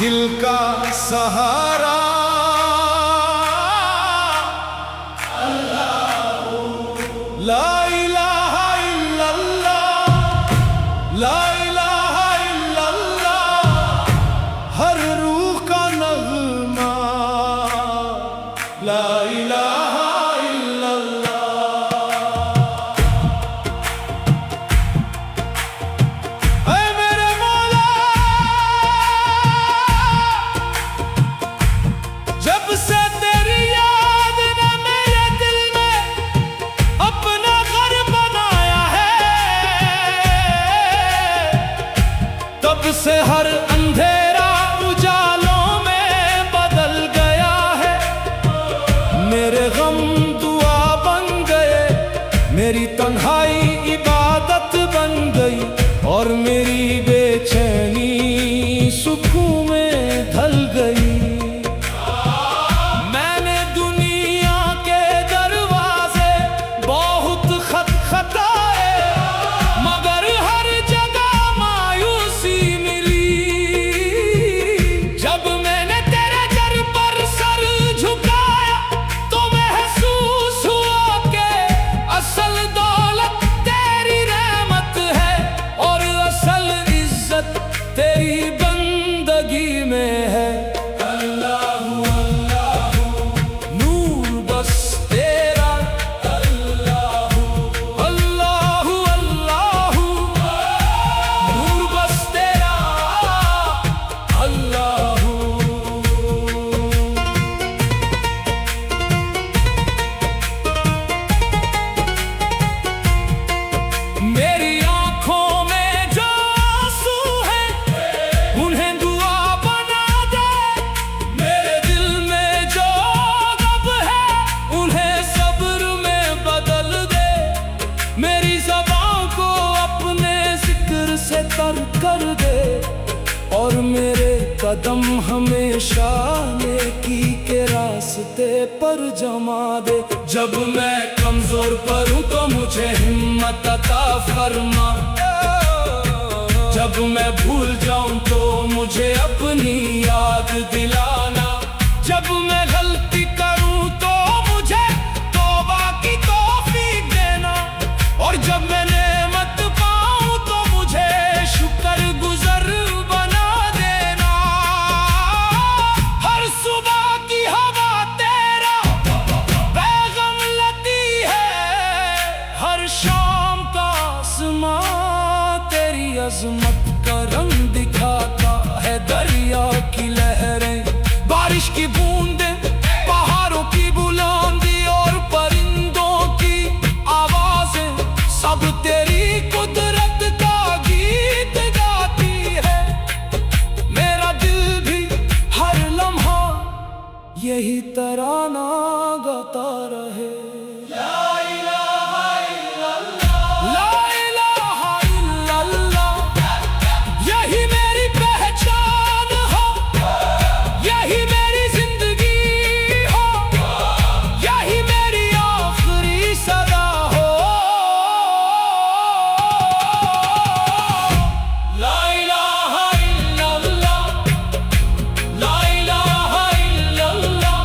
दिल का सहारा ला इलाहा इल्लल्लाह, ला इलाहा इल्लल्लाह, हर रूह का नग़्मा ला इलाहा इल्लल्लाह। ऐ मेरे मौला, जब से तेरी याद ने मेरे दिल में अपना घर बनाया है, तब से हर अंधेरा उजालों में बदल गया है। मेरे गम दुआ बन गए, मेरी तन्हाई इबादत बन गई, और मेरी बेचैनी सुकून में ढल गई। मैंने दुनिया के दरवाजे बहुत खटखटाए, मगर हर जगह मायूसी मिली। जब मैंने तेरे दर पर सर झुकाया तो महसूस हुआ कि असल दौलत तेरी रहमत है, और असल इज्जत तेरी बंदगी में है। अल्लाहू अल्लाहू नूर बस तेरा, अल्लाहू अल्लाहू अल्लाहू नूर बस तेरा, अल्लाहू। मेरी आँखों में जो आंसू हैं उन्हें दुआ बना दे, मेरे दिल में जो गम है उन्हें सब्र में बदल दे। मेरी ज़बान को अपने जिक्र से तर कर दे, और मेरे कदम हमेशा नेकी के रास्ते पर जमा दे। जब मैं कमजोर पड़ूं तो मुझे हिम्मत अता फरमा, जब मैं भूल जाऊं तो मुझे अपनी याद दिलाना। जब मैं गलती करूं तो मुझे तौबा की तौफीक देना, और जब मैं नेमत पाऊं तो मुझे शुक्र गुज़र बना देना। हर सुबह की हवा तेरा पैगाम लाती है, हर शाम का आसमां तेरी अज़मत का रंग दिखाता है। दरिया की लहरें, बारिश की बूंदें, पहाड़ों की बुलंदी और परिंदों की आवाजें, सब तेरी कुदरत का गीत गाती है। मेरा दिल भी हर लम्हा यही तराना गाता रहे। ला इलाहा इल्लल्लाह, ला इलाहा इल्लल्लाह, यही मेरी पहचान हो, यही मेरी जिंदगी हो, यही मेरी आखिरी सदा हो। ला इलाहा इल्लल्लाह, ला इलाहा इल्लल्लाह,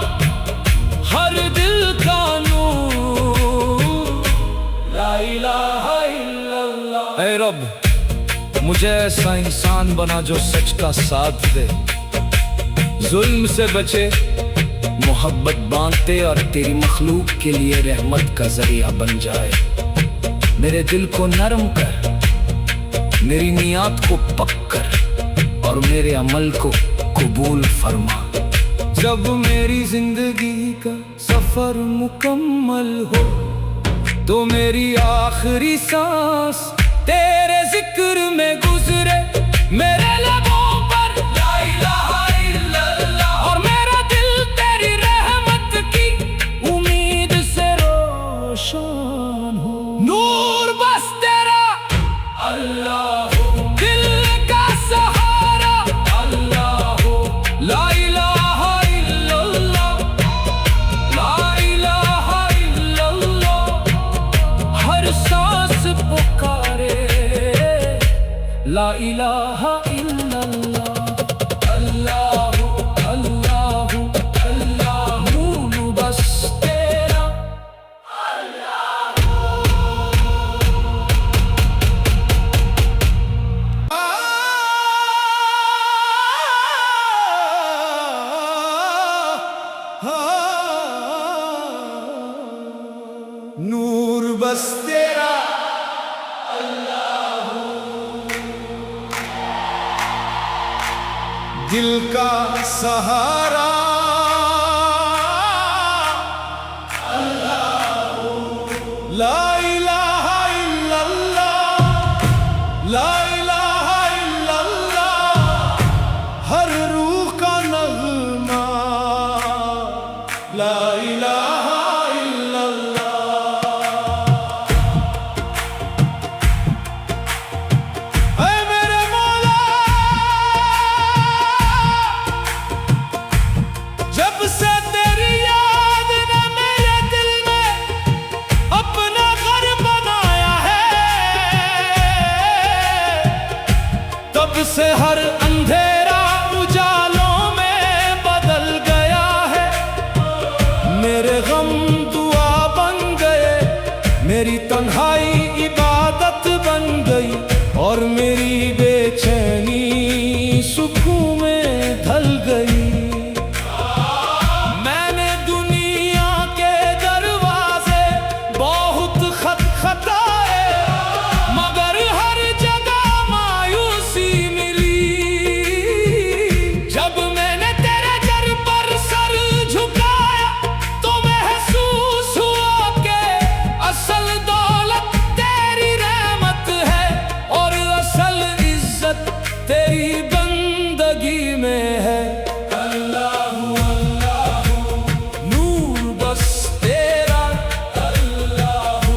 हर दिल का नूर, ला इलाहा इल्लल्लाह। ऐ रब, मुझे ऐसा इंसान बना जो सच का साथ दे, जुल्म से बचे, मोहब्बत बांटे, और तेरी मखलूक के लिए रहमत का जरिया बन जाए। मेरे दिल को नरम कर, मेरी नियत को पक कर, और मेरे अमल को कबूल फरमा। जब मेरी जिंदगी का सफर मुकम्मल हो तो मेरी आखिरी सांस तेरे जिक्र में गुजरे। मेरे लबों पर ला इलाहा इल्लल्लाह, और मेरा दिल तेरी रहमत की उम्मीद से रोशन हो। नूर बस तेरा, अल्लाहू दिल का सहारा, अल्लाहू ला इलाहा इल्लल्लाह, ला इलाहा इल्लल्लाह, हर सांस पुकारे ला इलाहा इल्लल्लाह, अल्लाह। दिल का सहारा ला इलाहा इल्लल्लाह, ला इलाहा इल्लल्लाह, हर रूह का नगमा ला इलाहा इल्लल्लाह। ऐ मेरे मौला, जब से तेरी याद ने मेरे दिल में अपना घर बनाया है, तब से हर अंधेरा उजालों में बदल गया है। मेरे गम दुआ बन गए, मेरी तन्हाई इबादत बन गई, और मेरी बेचैनी सुकून में ढल गई। मैंने दुनिया के दरवाजे बहुत खटखटाए, मगर हर जगह मायूसी मिली। जब मैंने तेरे दर पर सर झुकाया, तो महसूस हुआ कि असल दौलत तेरी रहमत है, और असल इज्जत तेरी बंदगी में है। अल्लाहू अल्लाहू नूर बस तेरा, अल्लाहू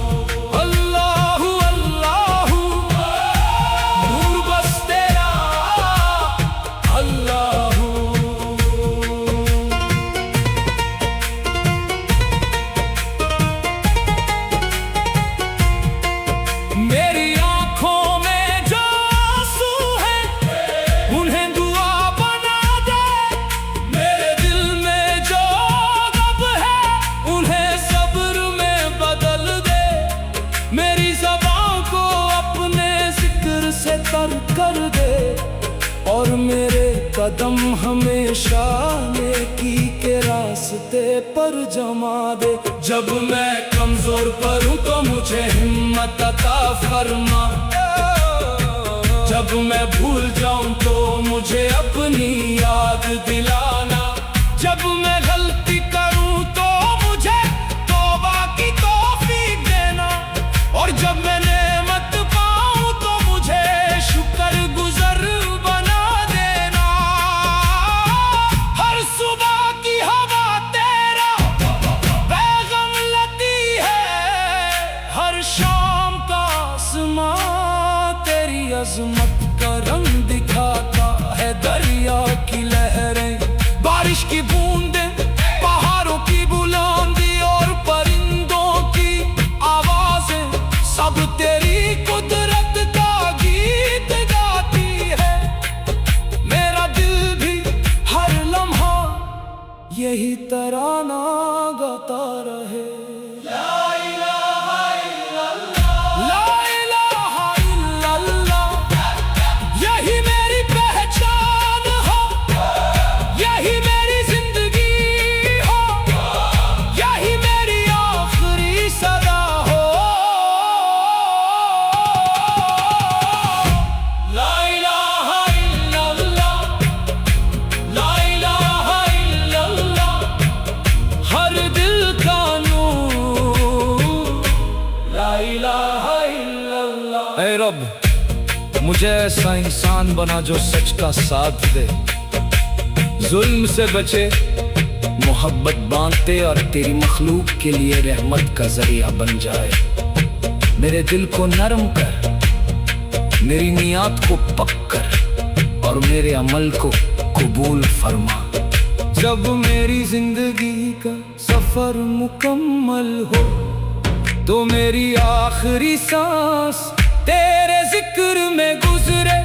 अल्लाहू अल्लाहू नूर बस तेरा, अल्लाहू। मेरी आंखों में जो आंसू है, उन्हें दुआ बना दे। मेरे दिल में जो गम है, उन्हें सब्र में बदल दे। मेरी ज़बान को अपने जिक्र से तर कर दे, और मेरे कदम हमेशा नेकी के रास्ते पर जमा दे। जब मैं कमजोर पड़ूं तो मुझे हिम्मत अता फरमा, जब मैं भूल जाऊं तो मुझे अपनी याद दिलाना। जब मैं गलती करूं तो मुझे तौबा की तौफीक देना, और जब मैं नेमत पाऊं तो मुझे शुक्रगुज़ार बना देना। हर सुबह की हवा तेरा पैगाम लाती है, हर शाम का आसमां तेरी अज़मत का रंग दिखाता है। दरिया की लहरें, बारिश की बूंदें, पहाड़ों की बुलंदी और परिंदों की आवाजें, सब तेरी कुदरत का गीत गाती है। मेरा दिल भी हर लम्हा यही तराना गाता रहे। ला इलाहा इल्लल्लाह, यही मेरी पहचान हो, यही मेरी जिंदगी हो, यही मेरी आखिरी सदा हो। ला इलाहा इल्लल्लाह, ला इलाहा इल्लल्लाह, हर दिल का नूर ला इलाहा इल्लल्लाह। ऐ रब, मुझे ऐसा इंसान बना जो सच का साथ दे, जुल्म से बचे, मोहब्बत बांटे, और तेरी मखलूक के लिए रहमत का जरिया बन जाए। मेरे दिल को नरम कर, मेरी नियत को पक कर, और मेरे अमल को कबूल फरमा। जब मेरी जिंदगी का सफर मुकम्मल हो, तो मेरी आखिरी सांस तेरे जिक्र में गुजरे।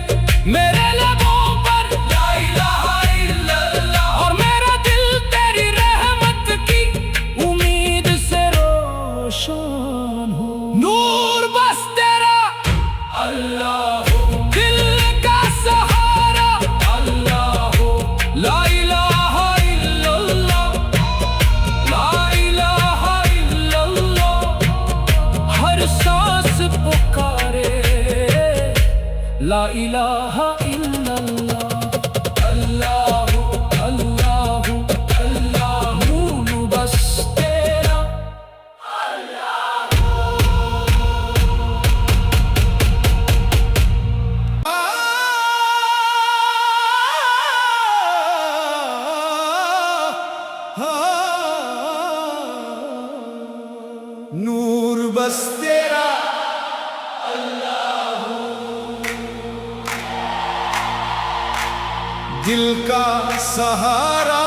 मेरे लबों पर ला इलाहा इल्लल्लाह, और मेरा दिल तेरी रहमत की उम्मीद से रोशन हो। नूर बस तेरा, अल्लाहू दिल का सहारा, अल्लाहू ला इलाहा इल्लल्लाह, ला इलाहा इल्लल्लाह, हर सांस पुकारे ला इलाहा दिल का सहारा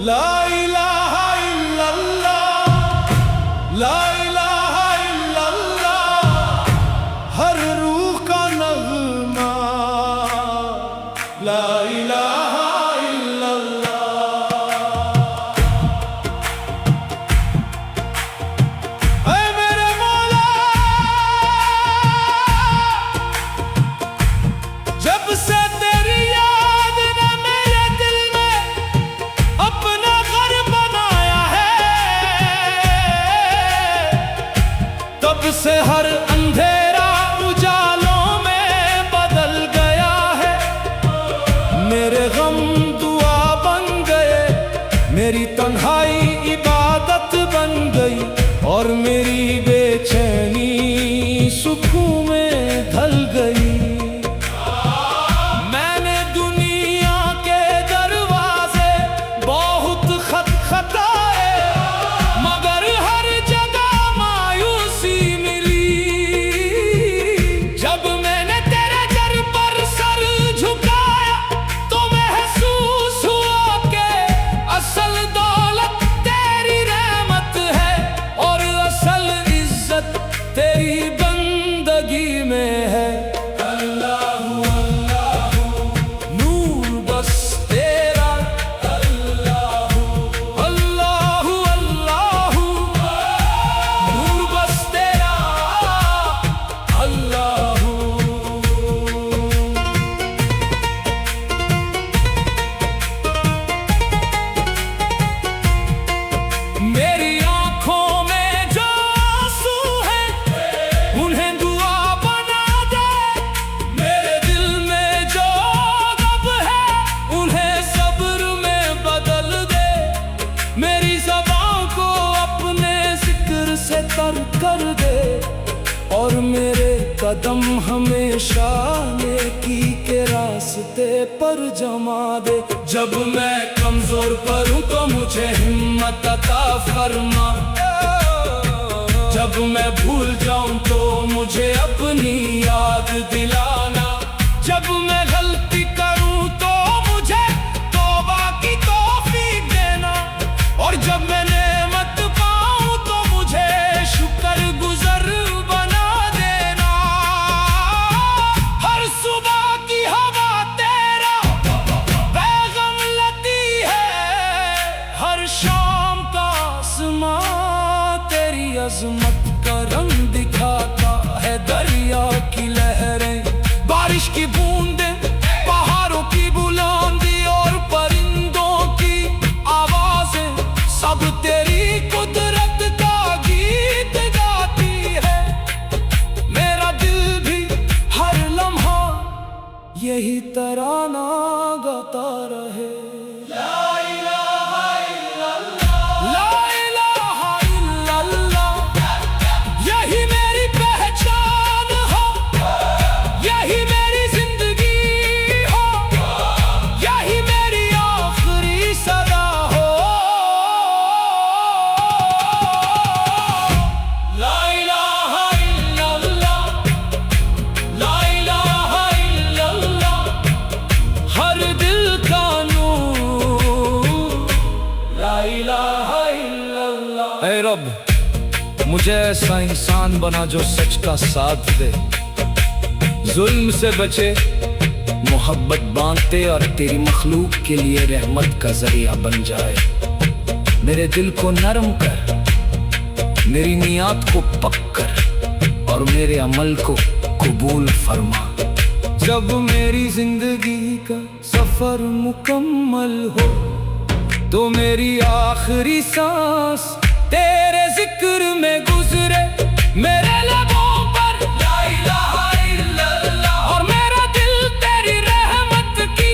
ला इलाहा इल्लल्लाह, ला इलाहा इल्लल्लाह, हर रूह का नगमा ला इलाहा इल्लल्लाह। ऐ मेरे मौला, जब से तेरी याद ने मेरे दिल में अपना घर बनाया है, तब से हर अंधेरा उजालों में बदल गया है। मेरे गम दुआ बन गए, मेरी तन्हाई इबादत बन गई, और मेरी बेचैनी सुकून में ढल गई। मैंने दुनिया के दरवाजे बहुत खटखटाए, मगर हर जगह मायूसी मिली। जब मैंने तेरे दर पर सर झुकाया तो महसूस हुआ कि असल दौलत तेरी रहमत है, और असल इज्जत तेरी बंदगी में है। अल्लाहू अल्लाहू नूर बस तेरा, अल्लाहू अल्लाहू अल्लाहू नूर बस तेरा, अल्लाहू। मेरी आंखों में जो आंसू है उन्हें दुआ बना दे, मेरे दिल में जो गम है उन्हें सब्र में बदल दे। मेरी ज़बान को अपने जिक्र से तर कर दे, और मेरे कदम हमेशा नेकी के रास्ते पर जमा दे। जब मैं कमजोर पड़ूं तो मुझे हिम्मत अता फरमा, जब मैं भूल जाऊं तो मुझे अपनी याद दिलाना। जब मैं गलती करूं तो मुझे तौबा की तौफीक देना, और जब मैं नेमत पाऊं तो मुझे शुक्रगुज़ार बना देना। हर सुबह की हवा तेरा पैगाम लाती है, हर शाम का आसमां तेरी अज़मत का रंग दिखाता है। दरिया की लहरें, बारिश की बूंदें, पहाड़ों की बुलंदी और परिंदों की आवाजें, सब तेरी कुदरत का गीत गाती है। मेरा दिल भी हर लम्हा यही तराना गाता रहे। ला इलाहा इल्लल्लाह, ला इलाहा इल्लल्लाह, यही मेरी पहचान हो, यही मेरी जिंदगी हो, यही मेरी आखिरी सदा हो। ला इलाहा इल्लल्लाह, ला इलाहा इल्लल्लाह, हर दिल का नूर ला इलाहा इल्लल्लाह। ऐ रब, मुझे ऐसा इंसान बना जो सच का साथ दे, जुल्म से बचे, मोहब्बत बांटे, और तेरी मखलूक के लिए रहमत का जरिया बन जाए। मेरे दिल को नरम कर, मेरी नियत को पक कर, और मेरे अमल को कबूल फरमा। जब मेरी जिंदगी का सफर मुकम्मल हो तो मेरी आखिरी सांस तेरे जिक्र में गुजरे। मेरे लबों पर ला इलाहा इल्लल्लाह, और मेरा दिल तेरी रहमत की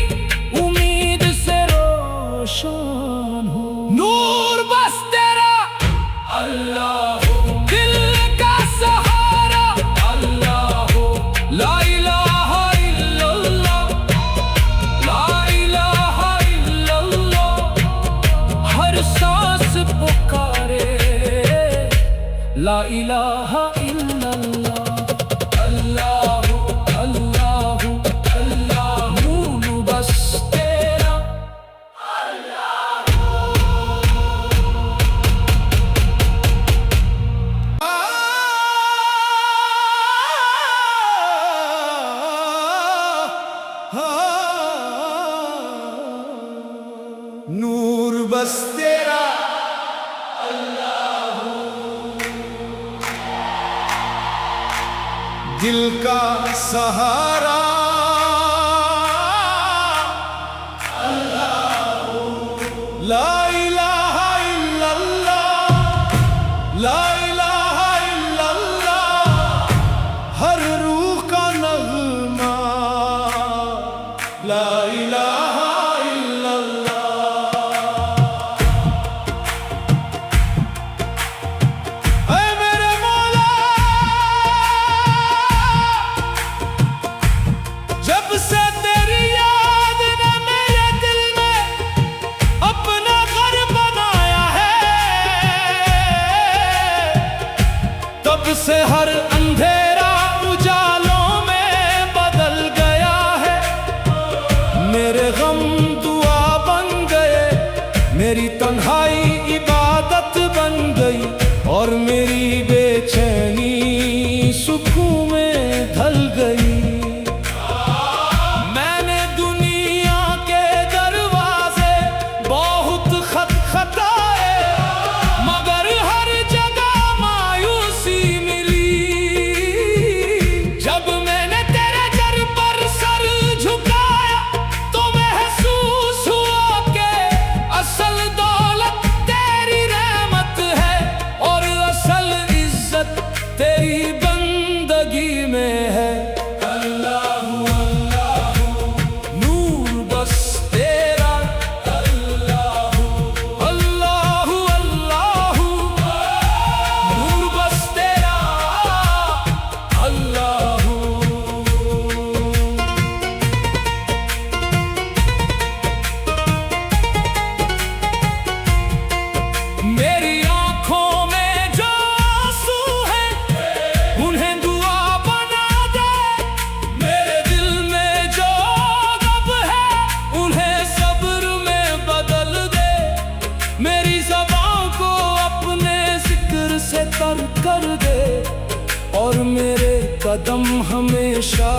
उम्मीद से रोशन हो। नूर बस तेरा, अल्लाह दिल का सहारा, अल्लाह ला इलाहा इल्लल्लाह, ला इलाहा इल्लल्लाह, हर सांस पुकारे ला इलाहा इल्लल्लाह, अल्लाह। दिल का सहारा ला इलाहा इल्लल्लाह, ला इलाहा इल्लल्लाह, हर रूह का नगमा ला इलाहा इल्लल्लाह। ऐ मेरे मौला, जब से तेरी याद ने मेरे दिल में अपना घर बनाया है, तब से हर अंधेरा उजालों में बदल गया है। मेरे गम दुआ बन गए, मेरी तन्हाई इबादत बन गई, और मेरी बेचैनी सुकून में ढल गई। मैंने दुनिया के दरवाजे बहुत खटखटाए, मगर हर जगह मायूसी मिली। जब मैंने तेरे दर पर सर झुकाया, तो महसूस हुआ कि असल दौलत तेरी रहमत है, और असल इज्जत तेरी बंदगी में है। अल्लाहू अल्लाहू, नूर बस तेरा। अल्लाहू अल्लाहू अल्लाहू, नूर बस तेरा। अल्लाहू मेरी आंखों में जो आंसू है, उन्हें दुआ बना दे। मेरे दिल में जो गम है, उन्हें सब्र में बदल दे। मेरी ज़बान को अपने जिक्र से तर कर दे, और मेरे कदम हमेशा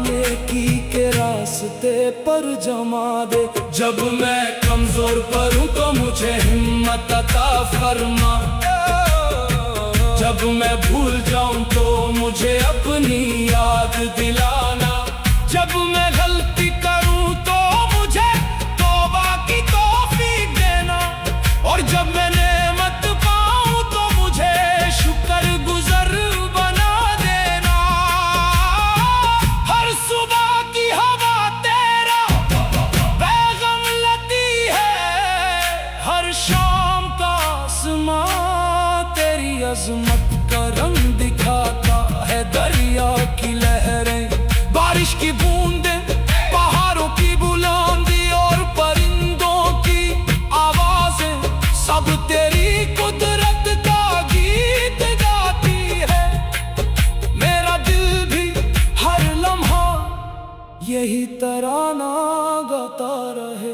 नेकी के रास्ते पर जमा दे। जब मैं कमजोर पड़ूं तो मुझे हिम्मत अता फरमा, जब मैं भूल जाऊं तो मुझे अपनी याद दिलाना। जब मैं गलती करूं तो मुझे तौबा की तौफीक देना, और जब मैं नेमत पाऊं तो मुझे शुक्र गुज़र बना देना। हर सुबह की हवा तेरा पैगाम लाती है, हर शाम का आसमां तेरी अज़मत का रंग दिखाता है। दरिया की लहरें, बारिश की बूंदें, पहाड़ों की बुलंदी और परिंदों की आवाजें, सब तेरी कुदरत का गीत गाती है। मेरा दिल भी हर लम्हा यही तराना गाता रहे।